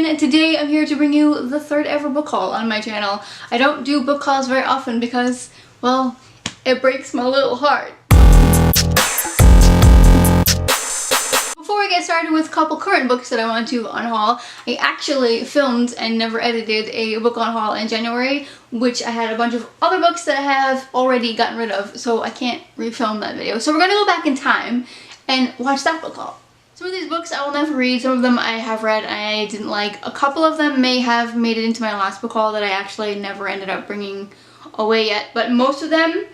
and today I'm here to bring you the third ever book haul on my channel. I don't do book hauls very often because, well, it breaks my little heart. Before we get started with a couple current books that I want to unhaul, I actually filmed and never edited a book unhaul in January, which I had a bunch of other books that I have already gotten rid of, so I can't refilm that video. So we're gonna go back in time and watch that book haul. Some of these books I will never read, some of them I have read and I didn't like. A couple of them may have made it into my last book haul that I actually never ended up bringing away yet, but most of them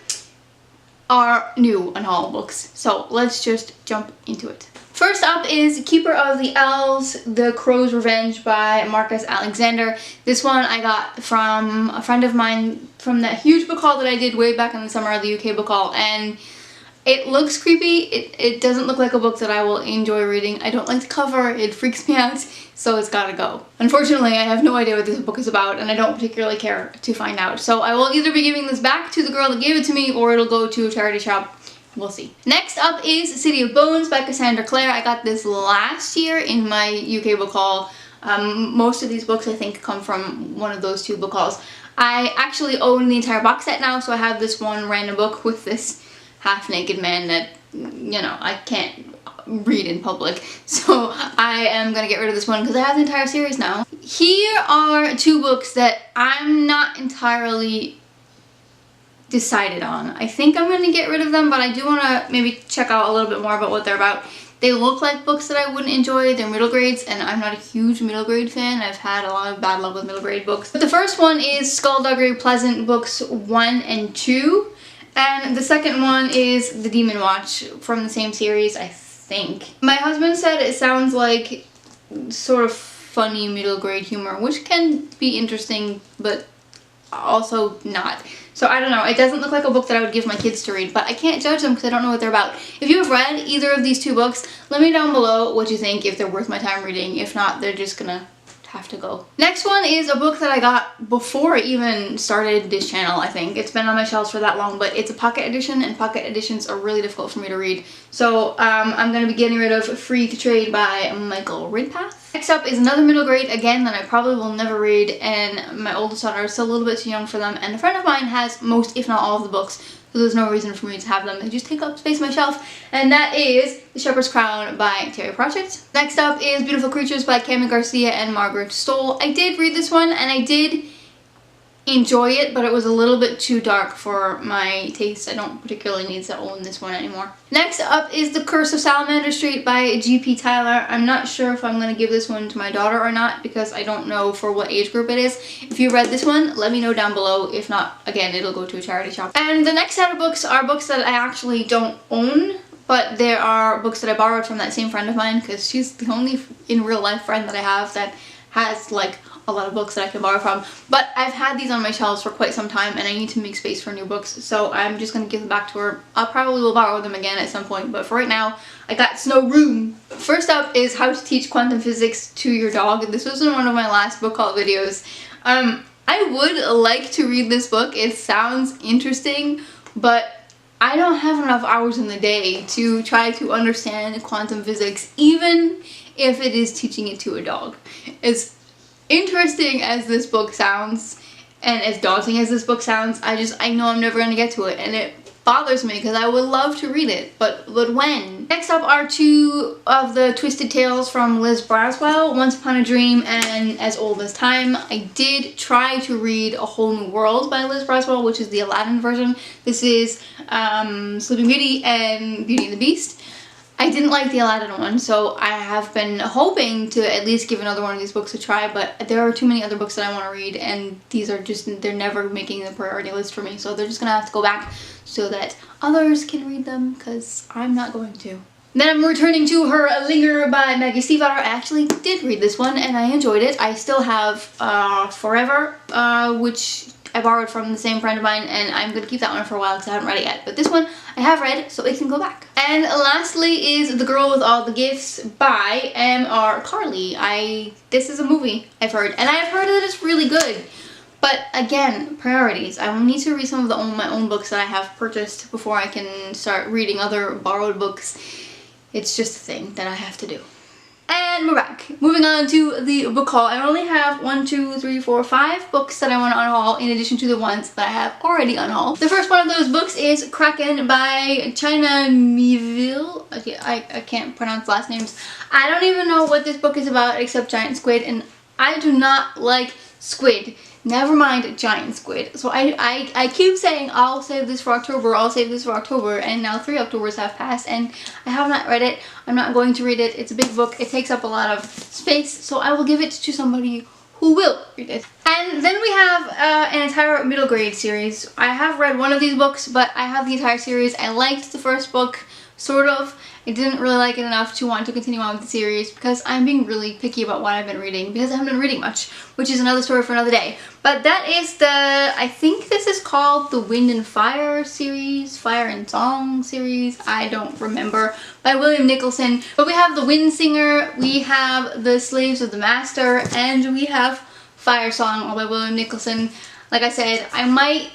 are new Unhaul books. So let's just jump into it. First up is Keeper of the Elves, The Crow's Revenge by Marcus Alexander. This one I got from a friend of mine from that huge book haul that I did way back in the summer of the UK book haul, and it looks creepy. It doesn't look like a book that I will enjoy reading. I don't like the cover, it freaks me out, so it's gotta go. Unfortunately, I have no idea what this book is about and I don't particularly care to find out. So I will either be giving this back to the girl that gave it to me or it'll go to a charity shop. We'll see. Next up is City of Bones by Cassandra Clare. I got this last year in my UK book haul. Most of these books I think come from one of those two book hauls. I actually own the entire box set now, so I have this one random book with this half-naked man that, you know, I can't read in public. So I am gonna get rid of this one because I have the entire series now. Here are two books that I'm not entirely decided on. I think I'm gonna get rid of them, but I do want to maybe check out a little bit more about what they're about. They look like books that I wouldn't enjoy. They're middle grades, and I'm not a huge middle grade fan. I've had a lot of bad luck with middle grade books. But the first one is Skullduggery Pleasant books 1 and 2. And the second one is The Demon Watch from the same series, I think. My husband said it sounds like sort of funny middle grade humor, which can be interesting, but also not. So I don't know, it doesn't look like a book that I would give my kids to read, but I can't judge them because I don't know what they're about. If you have read either of these two books, let me know down below what you think, if they're worth my time reading. If not, they're just gonna have to go. Next one is a book that I got before I even started this channel, I think. It's been on my shelves for that long, but it's a pocket edition, and pocket editions are really difficult for me to read. So I'm going to be getting rid of Free to Trade by Michael Ridpath. Next up is another middle grade, again, that I probably will never read, and my oldest daughter is still a little bit too young for them, and a friend of mine has most, if not all, of the books. So there's no reason for me to have them. They just take up space on my shelf. And that is The Shepherd's Crown by Terry Pratchett. Next up is Beautiful Creatures by Cami Garcia and Margaret Stoll. I did read this one and I did enjoy it, but it was a little bit too dark for my taste. I don't particularly need to own this one anymore. Next up is The Curse of Salamander Street by G.P. Tyler. I'm not sure if I'm going to give this one to my daughter or not because I don't know for what age group it is. If you read this one, let me know down below. If not, again, it'll go to a charity shop. And the next set of books are books that I actually don't own, but there are books that I borrowed from that same friend of mine because she's the only in real life friend that I have that has like a lot of books that I can borrow from. But I've had these on my shelves for quite some time and I need to make space for new books, so I'm just gonna give them back to her. I probably will borrow them again at some point, but for right now I got no room. First up is How to Teach Quantum Physics to Your Dog. This was in one of my last book haul videos. I would like to read this book. It sounds interesting, but I don't have enough hours in the day to try to understand quantum physics, even if it is teaching it to a dog. As interesting as this book sounds and as daunting as this book sounds, I know I'm never going to get to it, and it bothers me because I would love to read it, but when? Next up are two of the Twisted Tales from Liz Braswell, Once Upon a Dream and As Old as Time. I did try to read A Whole New World by Liz Braswell, which is the Aladdin version. This is Sleeping Beauty and Beauty and the Beast. I didn't like the Aladdin one, so I have been hoping to at least give another one of these books a try, but there are too many other books that I want to read, and these are just, they're never making the priority list for me, so they're just gonna have to go back so that others can read them, because I'm not going to. Then I'm returning to Her Linger by Maggie Stiefvater. I actually did read this one, and I enjoyed it. I still have Forever, which I borrowed from the same friend of mine, and I'm going to keep that one for a while because I haven't read it yet. But this one I have read, so it can go back. And lastly is The Girl with All the Gifts by M.R. Carley. This is a movie I've heard, and I've heard that it's really good. But again, priorities. I will need to read some of my own books that I have purchased before I can start reading other borrowed books. It's just a thing that I have to do. And we're back. Moving on to the book haul. I only have 5 books that I want to unhaul in addition to the ones that I have already unhauled. The first one of those books is Kraken by China Mieville. Okay, I can't pronounce last names. I don't even know what this book is about except giant squid, and I do not like squid. Never mind giant squid. So I keep saying I'll save this for October, I'll save this for October, and now 3 Octobers have passed and I have not read it. I'm not going to read it. It's a big book. It takes up a lot of space, so I will give it to somebody who will read it. And then we have an entire middle grade series. I have read one of these books, but I have the entire series. I liked the first book, sort of. I didn't really like it enough to want to continue on with the series because I'm being really picky about what I've been reading because I haven't been reading much, which is another story for another day. But that is I think this is called the Wind and Fire series, Fire and Song series, I don't remember, by William Nicholson. But we have The Wind Singer, we have The Slaves of the Master, and we have Fire Song, all by William Nicholson. Like I said, I might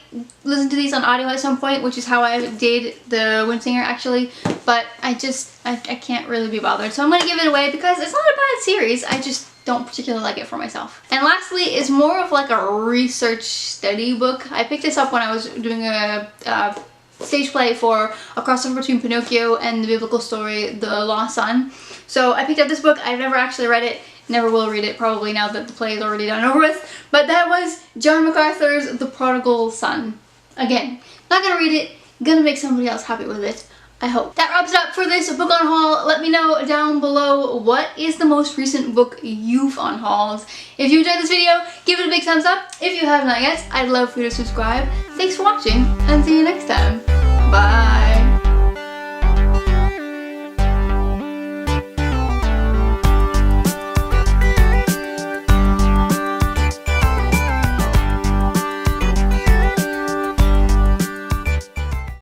listen to these on audio at some point, which is how I did The Wind Singer actually, but I can't really be bothered. So I'm going to give it away because it's not a bad series, I just don't particularly like it for myself. And lastly is more of like a research study book. I picked this up when I was doing a stage play for a crossover between Pinocchio and the biblical story, The Lost Son. So I picked up this book. I've never actually read it. Never will read it probably now that the play is already done over with. But that was John MacArthur's The Prodigal Son. Again, not gonna read it, gonna make somebody else happy with it, I hope. That wraps it up for this book unhaul. Let me know down below what is the most recent book you've unhauled. If you enjoyed this video, give it a big thumbs up. If you have not yet, I'd love for you to subscribe. Thanks for watching and see you next time. Bye.